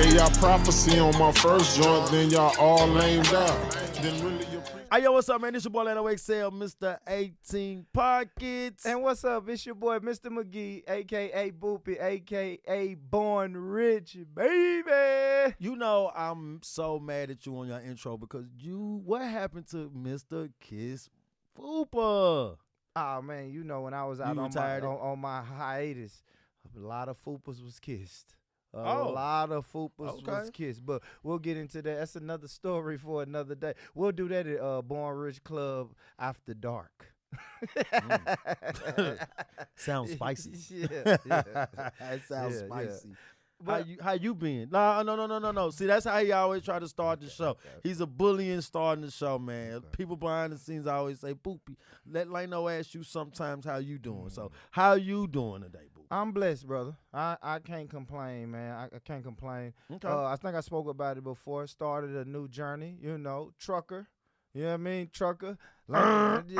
gave y'all prophecy on my first joint, then y'all all lamed out. Then really Hey, yo, what's up, man? It's your boy, Lando XL, Mr. 18 Pockets. And what's up? It's your boy, Mr. McGee, a.k.a. Boopy, a.k.a. Born Rich, baby. You know, I'm so mad at you on your intro because what happened to Mr. Kiss Fupa? Oh, man, you know, when I was out on my hiatus, a lot of Fupas was kissed. A lot of Fupas was kissed. But we'll get into that. That's another story for another day. We'll do that at Born Rich Club after dark. Sounds spicy. Yeah. It sounds spicy. Yeah. But how you been? No. See, that's how he always try to start the show. He's a bullying starting the show, man. People behind the scenes always say, Boopy, let Lano ask you sometimes how you doing. So how you doing today, Boopy? I'm blessed, brother. I can't complain, man. I can't complain. Okay. I think I spoke about it before. Started a new journey, trucker. You know what I mean? Trucker. Trucker.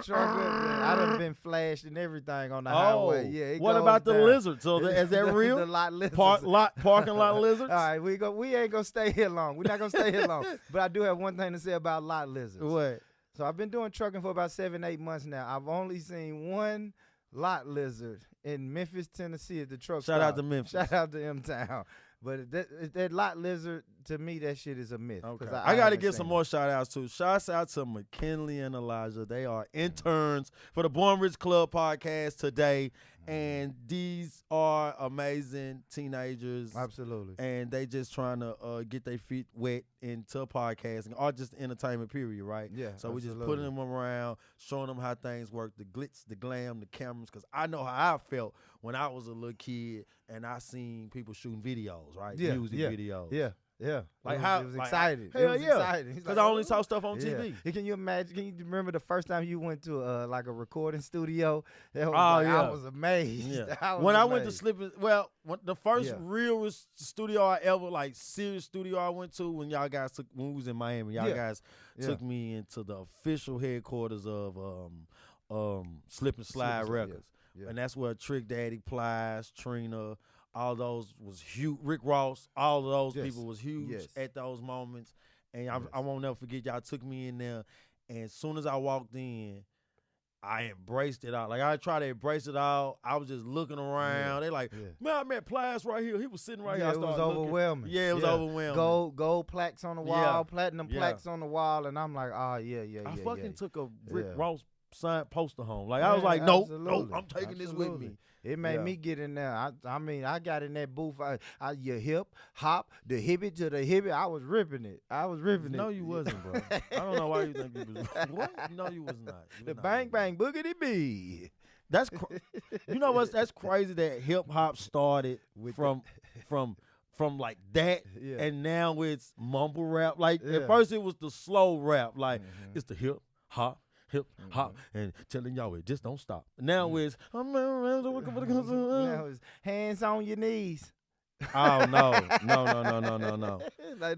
I done been flashed and everything on the highway. Yeah. What about the lizard? So is that real? The lot lizards. Parking lot lizards? All right, we ain't gonna stay here long. We're not gonna stay here long. But I do have one thing to say about lot lizards. What? So I've been doing trucking for about 7-8 months now. I've only seen one lot lizard in Memphis, Tennessee at the truck stop. Shout out to Memphis. Shout out to M-Town. But that lot lizard, to me, that shit is a myth. Okay. I got to give some more shout-outs, too. Shouts out to McKinley and Elijah. They are interns for the Born Rich Club podcast today, and these are amazing teenagers. Absolutely. And they just trying to get their feet wet into podcasting or just entertainment, period, right? Yeah, so we just absolutely. putting them around, showing them how things work, the glitz, the glam, the cameras, because I know how I felt when I was a little kid and I seen people shooting videos, right? Yeah, Music videos. Yeah. Like it was exciting. Hell it was yeah. exciting. Because I only saw stuff on yeah. TV. Can you imagine? Can you remember the first time you went to like a recording studio? That was yeah. I was amazed. Yeah. I went to Slippin', the first real studio I ever, like serious studio I went to when we was in Miami, guys took me into the official headquarters of Slip and Slide Records. Yeah. And that's where Trick Daddy, Plies, Trina, all those was huge. Rick Ross, all of those people was huge at those moments. And I won't never forget, y'all took me in there. And as soon as I walked in, I embraced it all. Like, I tried to embrace it all. I was just looking around. They like, man, I met Plies right here. He was sitting right here. It was overwhelming. Yeah, it was overwhelming. Gold plaques on the wall, platinum plaques on the wall. And I'm like, I fucking took a Rick Ross signed poster home. Like, I was like, nope, I'm taking this with me. It made me get in there. I mean, I got in that booth. Your hip, hop, the hippie to the hippie. I was ripping it. No, you wasn't, bro. I don't know why you think you was. What? No, you was not. The bang bang boogity bee. That's you know what? That's crazy that hip hop started from like that, and now it's mumble rap. Like at first it was the slow rap. Like it's the hip hop, and telling y'all it just don't stop. Now it's now it's hands on your knees. Oh no.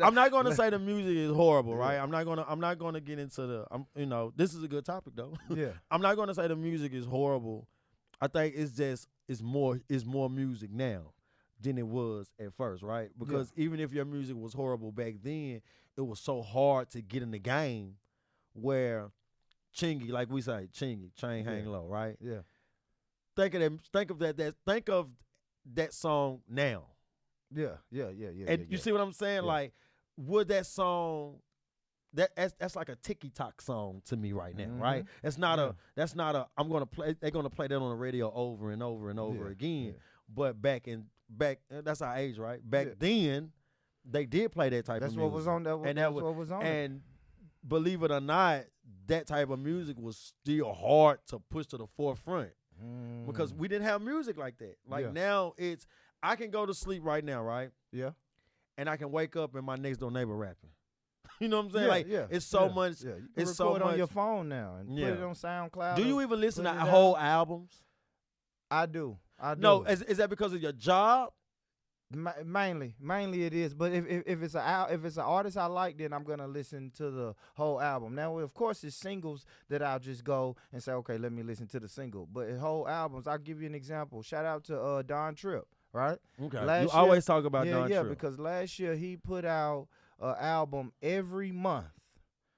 I'm not gonna say the music is horrible, right? I'm not gonna get into the this is a good topic though. Yeah. I'm not gonna say the music is horrible. I think it's more music now than it was at first, right? Because even if your music was horrible back then, it was so hard to get in the game where chingy, like we say, chain hang low, right? Yeah. Think of that song now. Yeah. And you see what I'm saying? Yeah. Like, would that song that's like a ticky-tock song to me right now, right? That's not a they're gonna play that on the radio over and over and over again. Yeah. But back that's our age, right? Back then they did play that type of music. That's what was on that. That's what was on. And believe it or not, that type of music was still hard to push to the forefront because we didn't have music like that. Like now I can go to sleep right now, right? Yeah. And I can wake up and my next door neighbor rapping. You know what I'm saying? It's so much. Yeah. You can it's record so it much on your phone now and put it on SoundCloud. Do you even listen to whole albums? I do. No, is that because of your job? Mainly it is. But if it's an artist I like, then I'm gonna listen to the whole album. Now, of course, it's singles that I'll just go and say, okay, let me listen to the single. But whole albums, I'll give you an example. Shout out to Don Tripp. right? Okay. You always talk about Don Tripp. Yeah, because last year he put out an album every month,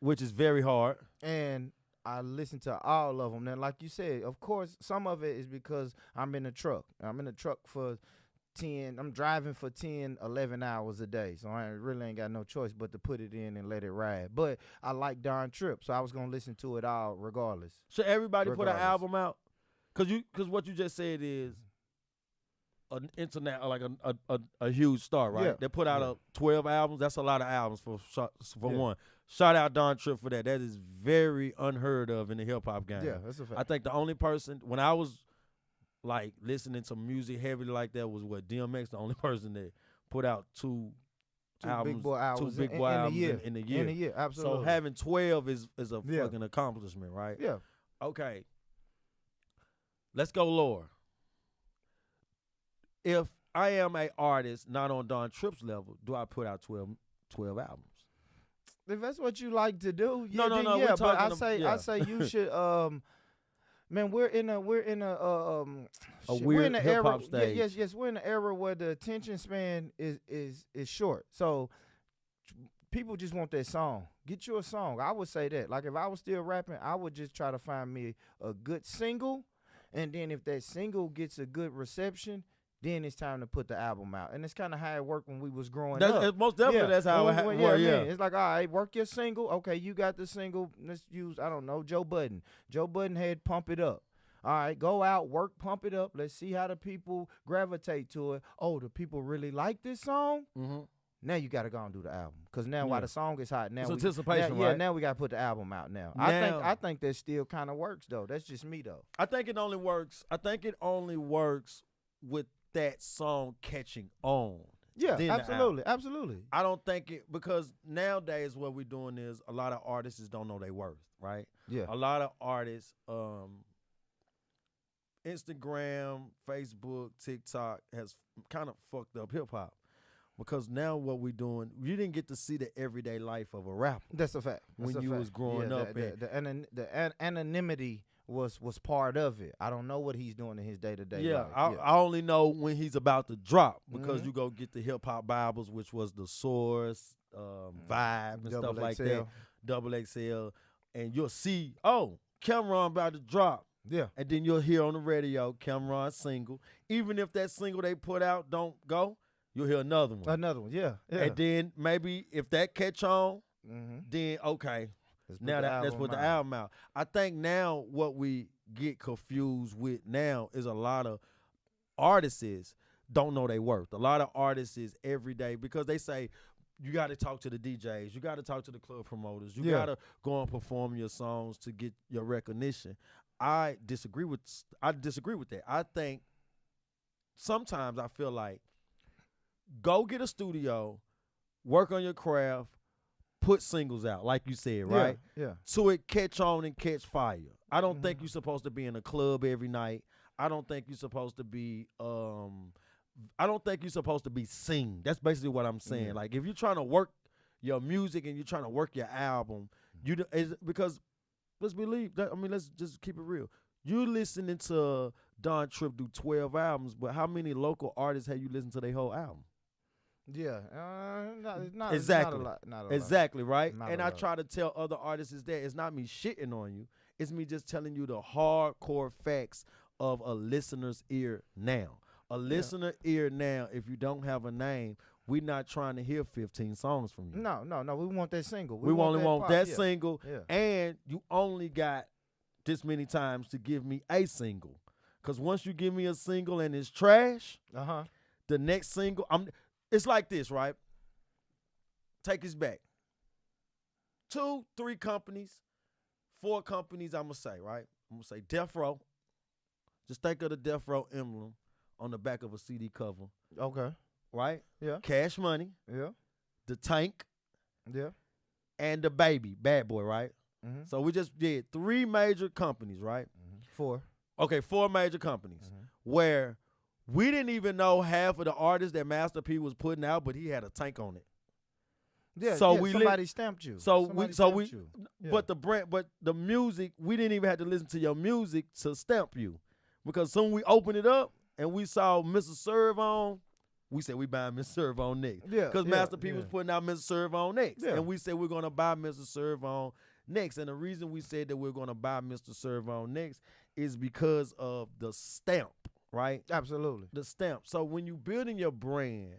which is very hard. And I listened to all of them. And like you said, of course, some of it is because I'm in a truck. I'm in a truck for I'm driving for 10, 11 hours a day. So I really ain't got no choice but to put it in and let it ride. But I like Don Tripp, so I was going to listen to it all regardless. Should everybody put an album out? Because what you just said is an internet, like a huge star, right? Yeah. They put out 12 albums. That's a lot of albums for one. Shout out Don Tripp for that. That is very unheard of in the hip-hop game. Yeah, that's a fact. I think the only person, when I was like listening to music heavily like that, was DMX, the only person that put out two albums, big boy albums, two big boy albums in a year. In a year, absolutely. So having 12 is a fucking accomplishment, right? Yeah. Okay. Let's go lower. If I am an artist not on Don Tripp's level, do I put out 12 albums? If that's what you like to do, no. Yeah, but I say you should. Man, we're in a weird hip hop stage. Yes, we're in an era where the attention span is short. So people just want that song. Get you a song. I would say that. Like if I was still rapping, I would just try to find me a good single, and then if that single gets a good reception, then it's time to put the album out. And it's kind of how it worked when we was growing up. Most definitely that's how it happened. Yeah. It's like, all right, work your single. Okay, you got the single. Let's use, I don't know, Joe Budden. Joe Budden had Pump It Up. All right, go out, work, pump it up. Let's see how the people gravitate to it. Oh, the people really like this song? Mm-hmm. Now you got to go and do the album. Because now while the song is hot, now it's anticipation, right? Yeah, now we got to put the album out now. I think that still kind of works, though. That's just me, though. I think it only works with that song catching on. Yeah, absolutely. I don't think it, because nowadays what we're doing is a lot of artists don't know their worth, right? Yeah. A lot of artists, Instagram, Facebook, TikTok has kind of fucked up hip hop. Because now what we're doing, you didn't get to see the everyday life of a rapper. That's a fact. When you was growing up. The anonymity was part of it. I don't know what he's doing in his day-to-day life. I only know when he's about to drop, because you go get the hip-hop Bibles, which was The Source, Vibe, and stuff like that, XXL, and you'll see, Cameron about to drop. Yeah. And then you'll hear on the radio, Cameron single. Even if that single they put out don't go, you'll hear another one. Yeah. And then maybe if that catch on, then okay, let's put the album out. I think now what we get confused with now is a lot of artists don't know their worth. A lot of artists is every day, because they say you got to talk to the DJs, you got to talk to the club promoters, you got to go and perform your songs to get your recognition. I disagree with that. I think sometimes I feel like go get a studio, work on your craft, put singles out, like you said, right? Yeah. So it catch on and catch fire. I don't think you're supposed to be in a club every night. I don't think you're supposed to be seen. That's basically what I'm saying. Like if you're trying to work your music and you're trying to work your album, because let's believe that. I mean, let's just keep it real. You listening to Don Tripp do 12 albums, but how many local artists have you listened to their whole album? Yeah, not exactly. Not a lot. Exactly, right? And I try to tell other artists that it's not me shitting on you. It's me just telling you the hardcore facts of a listener's ear now. A listener ear now, if you don't have a name, we're not trying to hear 15 songs from you. No. We want that single. We only want that single, and you only got this many times to give me a single. Because once you give me a single and it's trash, the next single, it's like this, right? Take us back. 2, 3 companies, 4 companies, I'm going to say, right? I'm going to say Death Row. Just think of the Death Row emblem on the back of a CD cover. Okay. Right? Yeah. Cash Money. Yeah. The Tank. Yeah. And the Baby, Bad Boy, right? Mm-hmm. So we just did 3 major companies, right? 4. Okay, 4 major companies where we didn't even know half of the artists that Master P was putting out, but he had a Tank on it. Yeah, so somebody stamped you. But the music, we didn't even have to listen to your music to stamp you, because soon we open it up, and we saw Mr. Serve on, we said we buying Mr. Serve on next. Yeah. Because Master P was putting out Mr. Serve on next. Yeah. And we said we're going to buy Mr. Serve on next. And the reason we said that we're going to buy Mr. Serve on next is because of the stamp, right? Absolutely. The stamp. So when you building your brand,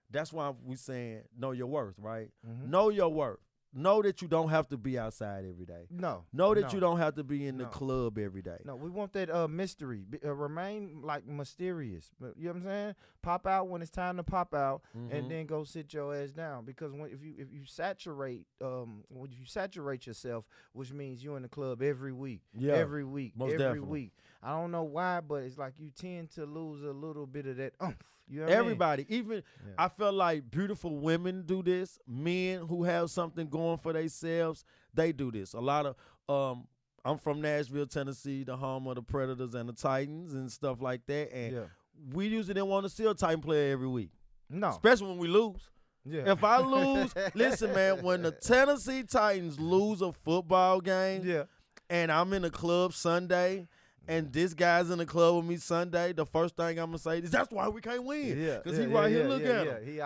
that's why we saying know your worth, right? Mm-hmm. Know your worth. Know that you don't have to be outside every day. No. Know that you don't have to be in the club every day. No, we want that mystery. Remain like mysterious. You know what I'm saying? Pop out when it's time to pop out, and then go sit your ass down. Because if you saturate yourself, which means you in the club every week, every week, most every definitely. week. I don't know why, but it's like you tend to lose a little bit of that oomph. You know what Everybody, even I feel like beautiful women do this. Men who have something going for themselves, they do this. A lot of I'm from Nashville, Tennessee, the home of the Predators and the Titans and stuff like that. And we usually didn't want to see a Titan player every week. No. Especially when we lose. Yeah. If I lose, listen, man, when the Tennessee Titans lose a football game and I'm in the club Sunday, and this guy's in the club with me Sunday, the first thing I'm going to say is, that's why we can't win. Because he right here, look at him.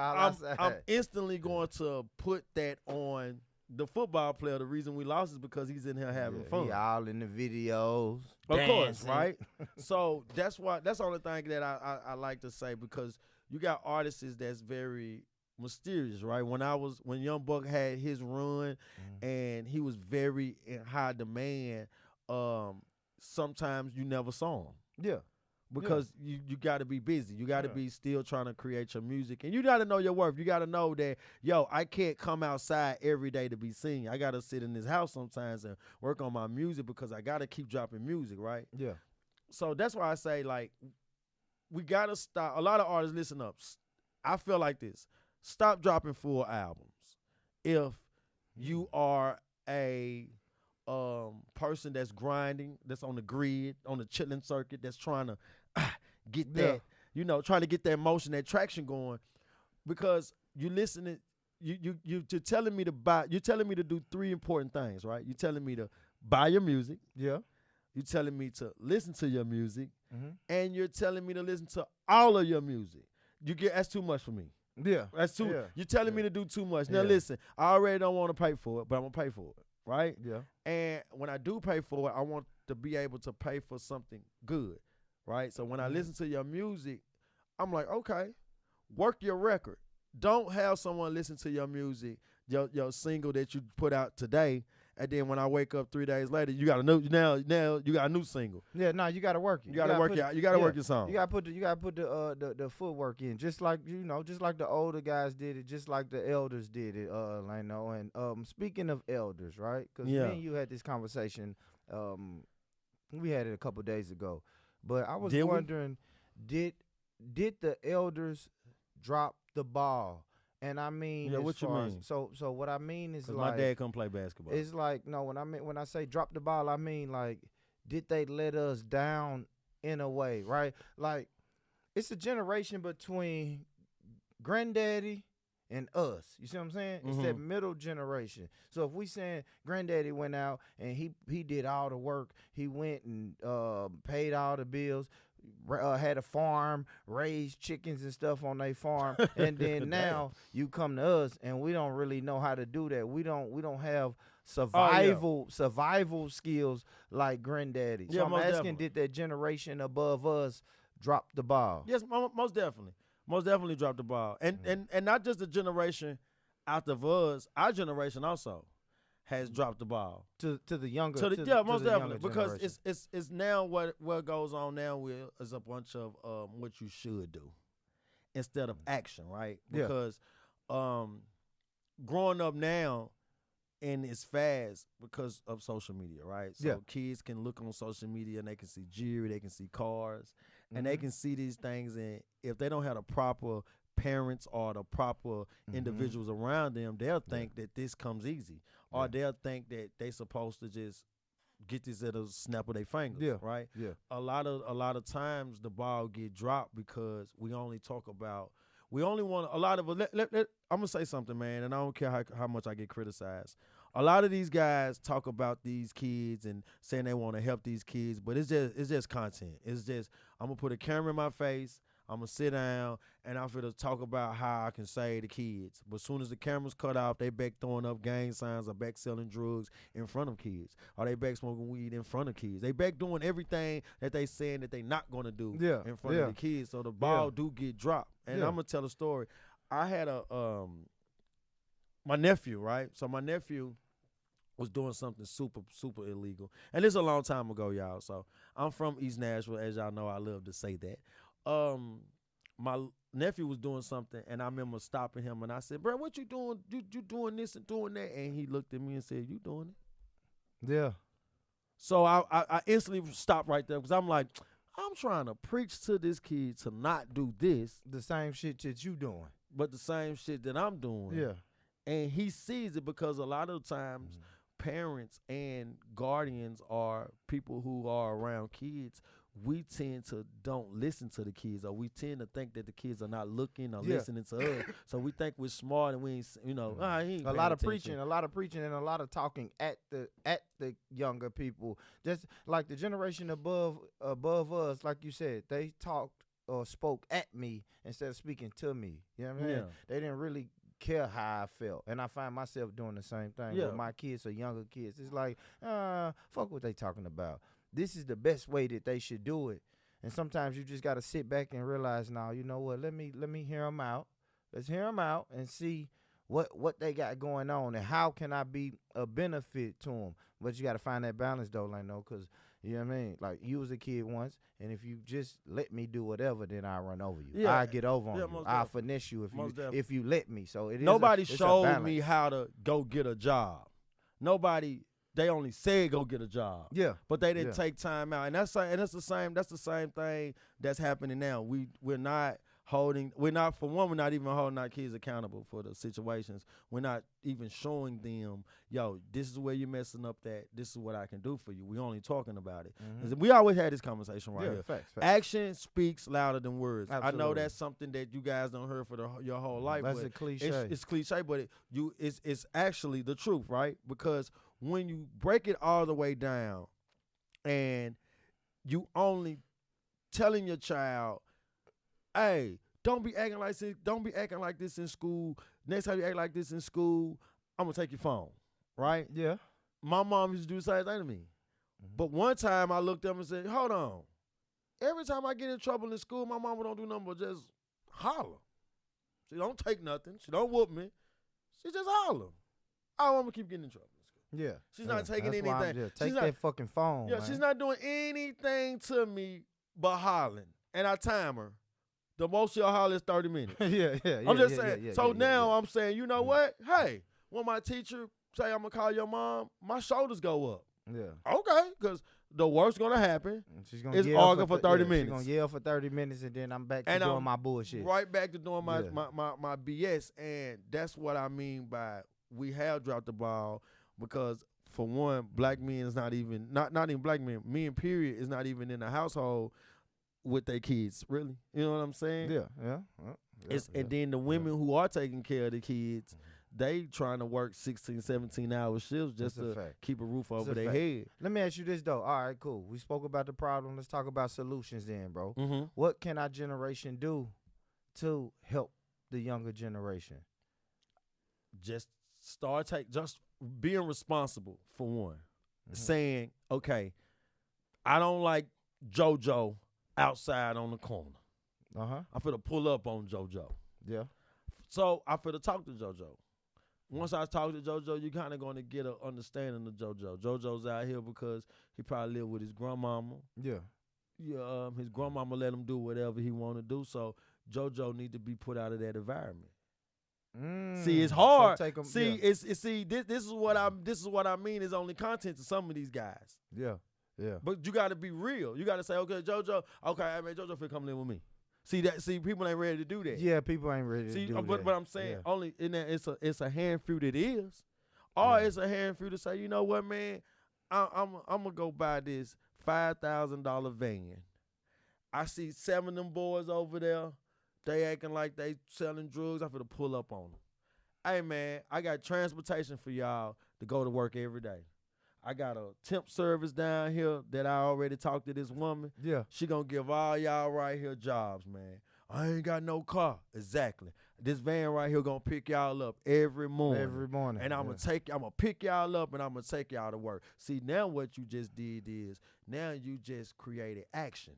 I'm instantly going to put that on the football player. The reason we lost is because he's in here having fun. He all in the videos. Of course, right? So that's the only thing that I like to say, because you got artists that's very mysterious, right? When Young Buck had his run and he was very in high demand, sometimes you never saw him. Yeah. Because you got to be busy. You got to be still trying to create your music. And you got to know your worth. You got to know that, I can't come outside every day to be seen. I got to sit in this house sometimes and work on my music because I got to keep dropping music, right? Yeah. So that's why I say, like, we got to stop. A lot of artists, listen up. I feel like this. Stop dropping full albums. If you are a person that's grinding, that's on the grid, on the chitlin circuit, that's trying to get that, trying to get that motion, that traction going, because you listening, you're telling me to buy, you're telling me to do three important things, right? You're telling me to buy your music. Yeah. You're telling me to listen to your music, and you're telling me to listen to all of your music. That's too much for me. Yeah. That's too. Yeah. You're telling me to do too much. Now listen, I already don't want to pay for it, but I'm gonna pay for it. Right? Yeah. And when I do pay for it, I want to be able to pay for something good. Right? So when I listen to your music, I'm like, okay, work your record. Don't have someone listen to your music, your single that you put out today, and then when I wake up 3 days later, you got a new now you got a new single. Yeah, no, you got to work it. You got to work it. You got to work your song. You got to put the footwork in, just like just like the older guys did it, just like the elders did it. And speaking of elders, right? Because me and you had this conversation. We had it a couple days ago, but I was wondering, did the elders drop the ball? And I mean, what you mean? So what I mean is, like, my dad couldn't play basketball. It's like, no, when I say drop the ball, I mean, like, did they let us down in a way, right? Like, it's a generation between granddaddy and us. You see what I'm saying? It's that middle generation. So if we saying granddaddy went out and he did all the work, he went and paid all the bills, had a farm, raised chickens and stuff on their farm, and then now you come to us and we don't really know how to do that. We don't have survival skills like granddaddy. So I'm asking, definitely, did that generation above us drop the ball? Yes, most definitely. Most definitely dropped the ball. And not just the generation after us, our generation also has dropped the ball to the younger, most definitely, because it's now what goes on now is a bunch of what you should do instead of action, right? Because growing up now, and it's fast because of social media, right? So kids can look on social media and they can see jewelry, they can see cars, and they can see these things, and if they don't have the proper parents or the proper individuals around them, they'll think that this comes easy, or they'll think that they supposed to just get this at a snap of their fingers, right? Yeah. A lot of times the ball get dropped because we only want a lot of I'm gonna say something, man, and I don't care how much I get criticized. a lot of these guys talk about these kids and saying they want to help these kids, but it's just content. It's just I'm gonna put a camera in my face, I'm gonna sit down, and I'm gonna talk about how I can save the kids. But as soon as the camera's cut off, they back throwing up gang signs or back selling drugs in front of kids, or they back smoking weed in front of kids. They back doing everything that they saying that they not gonna do in front of the kids. So the ball do get dropped. And I'm gonna tell a story. I had my nephew, right? So my nephew was doing something super, super illegal. And this is a long time ago, y'all. So I'm from East Nashville. As y'all know, I love to say that. My nephew was doing something, and I remember stopping him, and I said, bro, what you doing? You doing this and doing that? And he looked at me and said, you doing it? Yeah. So I instantly stopped right there because I'm like, I'm trying to preach to this kid to not do this. The same shit that you doing. But the same shit that I'm doing. Yeah. And he sees it because a lot of times parents and guardians are people who are around kids. We tend to don't listen to the kids, or we tend to think that the kids are not looking or listening to us. So we think we're smart and we ain't, he ain't a lot of preaching, and a lot of talking at the younger people. Just like the generation above us, like you said, they talked or spoke at me instead of speaking to me. You know what I mean? They didn't really care how I felt, and I find myself doing the same thing with my kids or younger kids. It's like, fuck what they talking about. This is the best way that they should do it. And sometimes you just got to sit back and realize, now, you know what, let me hear them out. Let's hear them out and see what they got going on and how can I be a benefit to them. But you got to find that balance, though, because, you know what I mean? Like, you was a kid once, and if you just let me do whatever, then I'll run over you. I'll get over on you. I'll finesse you if you let me. So it is Nobody showed me how to go get a job. They only said go get a job. Yeah. But they didn't take time out. And that's the same thing that's happening now. We're not even holding our kids accountable for the situations. We're not even showing them, yo, this is where you're messing up that. This is what I can do for you. We're only talking about it. Mm-hmm. We always had this conversation right here. Facts. Action speaks louder than words. Absolutely. I know that's something that you guys don't heard for your whole life. That's a cliche. It's cliche, but it's actually the truth, right? Because when you break it all the way down and you only telling your child, hey, don't be acting like this. Don't be acting like this in school. Next time you act like this in school, I'm gonna take your phone, right? Yeah. My mom used to do the same thing to me. But one time I looked up and said, hold on. Every time I get in trouble in school, my mama don't do nothing but just holler. She don't take nothing. She don't whoop me. She just holler. I want to keep getting in trouble in school. Yeah. She's not taking That's anything. Take that fucking phone. Yeah, man. She's not doing anything to me but hollering. And I time her. The most she'll holler is 30 minutes. I'm just saying. So now I'm saying, you know what? Hey, when my teacher say I'm going to call your mom, my shoulders go up. Yeah. Okay, because the worst going to happen is yell arguing for 30 minutes. She's going to yell for 30 minutes, and then I'm back to doing my bullshit. Right back to doing my BS. And that's what I mean by we have dropped the ball because, for one, black men is not even black men period is not even in the household with their kids, really. You know what I'm saying? Yeah. And then the women who are taking care of the kids, they trying to work 16, 17-hour shifts just to keep a roof over their head. Let me ask you this, though. All right, cool. We spoke about the problem. Let's talk about solutions then, bro. Mm-hmm. What can our generation do to help the younger generation? Just being responsible, for one. Mm-hmm. Saying, okay, I don't like JoJo outside on the corner. I'm finna pull up on JoJo. Yeah. So I finna talk to JoJo. Once I talk to JoJo, you're kind of going to get an understanding of JoJo. JoJo's out here because he probably lived with his grandmama. Yeah. His grandmama let him do whatever he want to do. So JoJo need to be put out of that environment. See, it's hard. So this is what I mean. Is only content to some of these guys. Yeah. But you got to be real. You got to say, okay, JoJo. Okay, I mean, JoJo finna come live with me. See, people ain't ready to do that. Yeah, people ain't ready to do that. But I'm saying, only in that it's a handful that is, or it's a handful to say, you know what, man, I'm gonna go buy this $5,000 van. I see 7 of them boys over there. They acting like they selling drugs. I'm finna pull up on them. Hey, man, I got transportation for y'all to go to work every day. I got a temp service down here that I already talked to this woman. Yeah. She gonna give all y'all right here jobs, man. I ain't got no car. Exactly. This van right here gonna pick y'all up every morning. Every morning. And I'm gonna pick y'all up and I'm gonna take y'all to work. See, now what you just did is, now you just created action.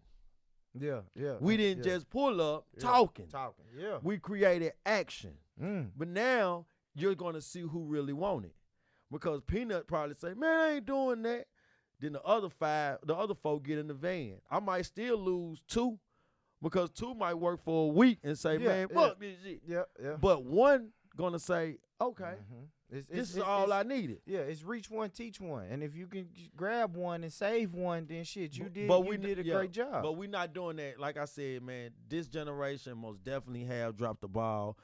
Yeah. We didn't just pull up talking. Yeah. We created action. But now you're gonna see who really want it. Because Peanut probably say, man, I ain't doing that. Then the other folk get in the van. I might still lose 2 because 2 might work for a week and say, man, fuck this shit. Yeah. But one gonna say, okay, this is all I needed. Yeah, it's reach one, teach one. And if you can grab one and save one, then shit, you did a great job. But we not doing that. Like I said, man, this generation most definitely have dropped the ball.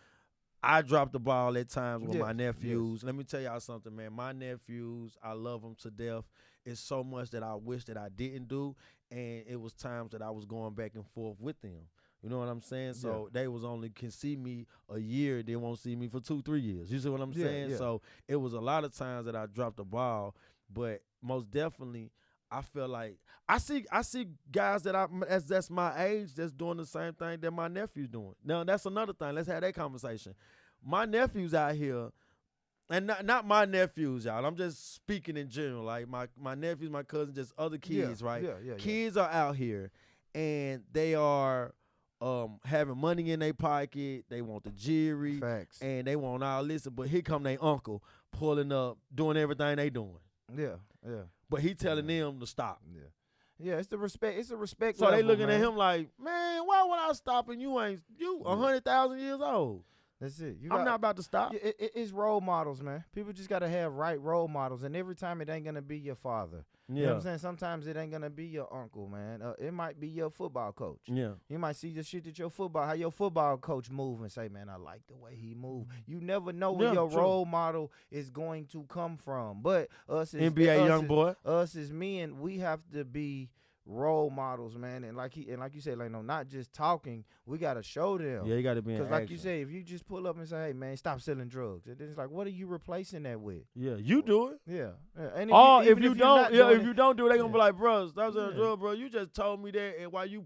I dropped the ball at times with my nephews. Let me tell y'all something, man. My nephews, I love them to death. It's so much that I wish that I didn't do, and it was times that I was going back and forth with them. You know what I'm saying? So they can see me a year, they won't see me for 2-3 years. You see what I'm saying? Yeah. So it was a lot of times that I dropped the ball, but most definitely I feel like I see guys that's my age that's doing the same thing that my nephew's doing. Now that's another thing. Let's have that conversation. My nephews out here, and not my nephews, y'all. I'm just speaking in general. Like my nephews, my cousins, just other kids, right? Yeah. Kids are out here and they are having money in their pocket. They want the jewelry. Facts. And they want all this. But here come their uncle pulling up, doing everything they doing. Yeah. But he telling them to stop. Yeah, it's the respect. It's a respect. So level, they looking man. at him like, man, why would I stop and you 100,000 years old? That's it. I'm not about to stop. It's role models, man. People just got to have right role models. And every time it ain't going to be your father. Yeah. You know what I'm saying? Sometimes it ain't going to be your uncle, man. It might be your football coach. Yeah. You might see the shit that how your football coach move and say, man, I like the way he move. You never know where your role model is going to come from. But us as NBA young boy. Us as men, we have to be role models, man, and like you said, like, no, not just talking. We gotta show them. Yeah, you gotta be in action. Because like you say, if you just pull up and say, hey, man, stop selling drugs, and then it's like, what are you replacing that with? Yeah, you do it. Yeah. And if you don't do it, they gonna be like, bro, stop selling drugs, bro. You just told me that, and why you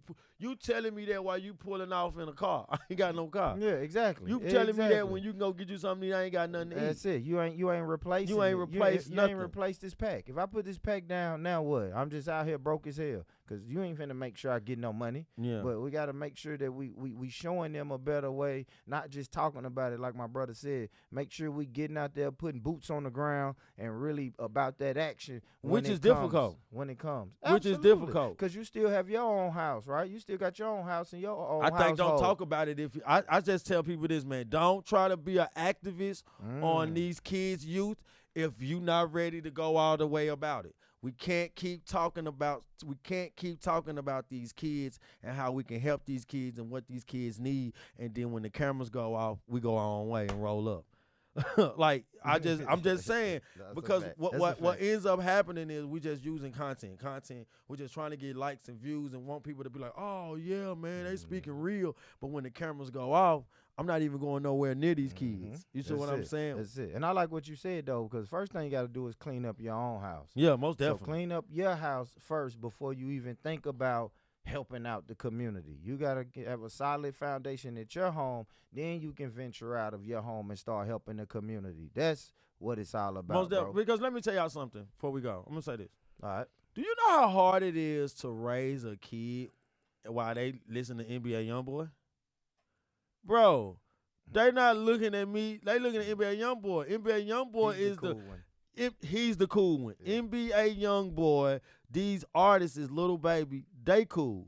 telling me that while you pulling off in a car? I ain't got no car. Yeah, exactly. You telling me that when you can go get you something, I ain't got nothing to eat. That's it. You ain't replacing. You ain't replaced nothing. You ain't replaced this pack. If I put this pack down, now what? I'm just out here broke as hell. Because you ain't finna make sure I get no money. Yeah. But we got to make sure that we showing them a better way, not just talking about it like my brother said. Make sure we getting out there, putting boots on the ground, and really about that action. Which is difficult. When it comes. Which is difficult. Because you still have your own house, right? You still got your own house and your own I think don't talk about it. I just tell people this, man. Don't try to be an activist on these kids' youth if you not ready to go all the way about it. We can't keep talking about these kids and how we can help these kids and what these kids need, and then when the cameras go off, we go our own way and roll up. Like I'm just saying, because what ends up happening is we just using content. We're just trying to get likes and views and want people to be like, oh yeah, man, they speaking real. But when the cameras go off, I'm not even going nowhere near these kids. You see what I'm saying? That's it. And I like what you said, though, because first thing you got to do is clean up your own house. Yeah, most definitely. So clean up your house first before you even think about helping out the community. You got to have a solid foundation at your home. Then you can venture out of your home and start helping the community. That's what it's all about, most definitely. Because let me tell y'all something before we go. I'm going to say this. All right. Do you know how hard it is to raise a kid while they listen to NBA YoungBoy? Bro, they not looking at me. They looking at NBA YoungBoy. NBA YoungBoy is the cool one. He's the cool one. Yeah. NBA YoungBoy, these artists is Little Baby. They cool.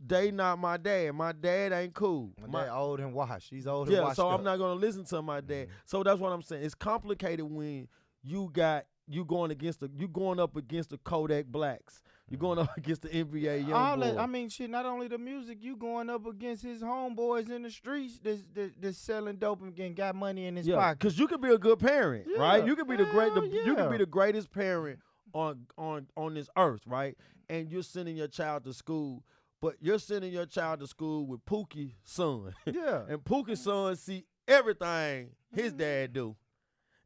They not my dad. My dad ain't cool. My dad old and washed. He's old and washed. So I'm not gonna listen to my dad. So that's what I'm saying. It's complicated when you going up against the Kodak Blacks. You're going up against the NBA YoungBoy. I mean, shit, not only the music, you going up against his homeboys in the streets that's selling dope and got money in his pocket. Because you could be a good parent, right? You could be you could be the greatest parent on this earth, right? And you're sending your child to school, but you're sending your child to school with Pookie's son. Yeah. And Pookie's son see everything his dad do.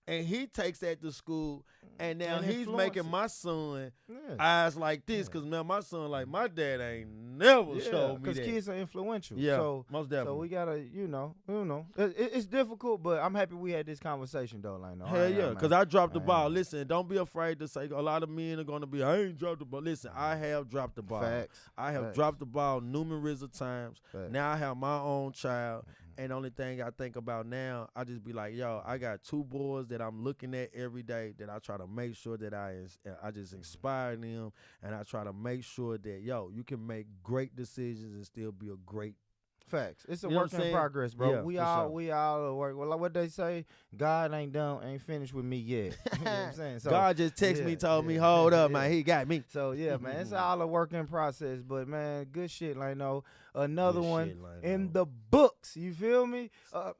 And he takes that to school, and now he's making my son eyes like this, because now my son like, my dad ain't never showed me that. Because kids are influential. Yeah, so, most definitely. So we got to, it's difficult, but I'm happy we had this conversation, though. Like, no, hell yeah, because I dropped the ball. Listen, don't be afraid to say, a lot of men are going to be, I ain't dropped the ball. Listen, I have dropped the ball. Facts. I have dropped the ball numerous of times. Facts. Now I have my own child. And the only thing I think about now, I just be like, yo, I got 2 boys that I'm looking at every day that I try to make sure that I just inspire them, and I try to make sure that, yo, you can make great decisions and still be a great. Facts. It's a work in progress, bro. Yeah, we all are work. Well, like what they say, God ain't finished with me yet. You know what I'm saying? So, God just texted me, told me, hold up, man, he got me. So yeah, man, it's all a work in process. But man, good shit, Lino. Another one in the books. You feel me?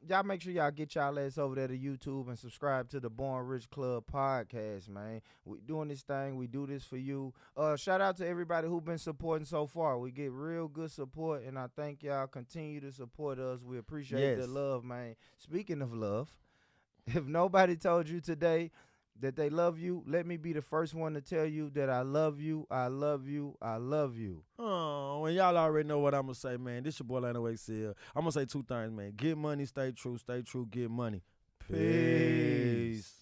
Y'all make sure y'all get y'all ass over there to YouTube and subscribe to the Born Rich Club podcast, man. We doing this thing. We do this for you. Shout out to everybody who been supporting so far. We get real good support, and I thank y'all. Continue to support us. We appreciate the love, man. Speaking of love, if nobody told you today that they love you, let me be the first one to tell you that I love you, I love you, I love you. Oh, and y'all already know what I'm going to say, man. This your boy, Lano XL. I'm going to say 2 things, man. Get money, stay true, get money. Peace.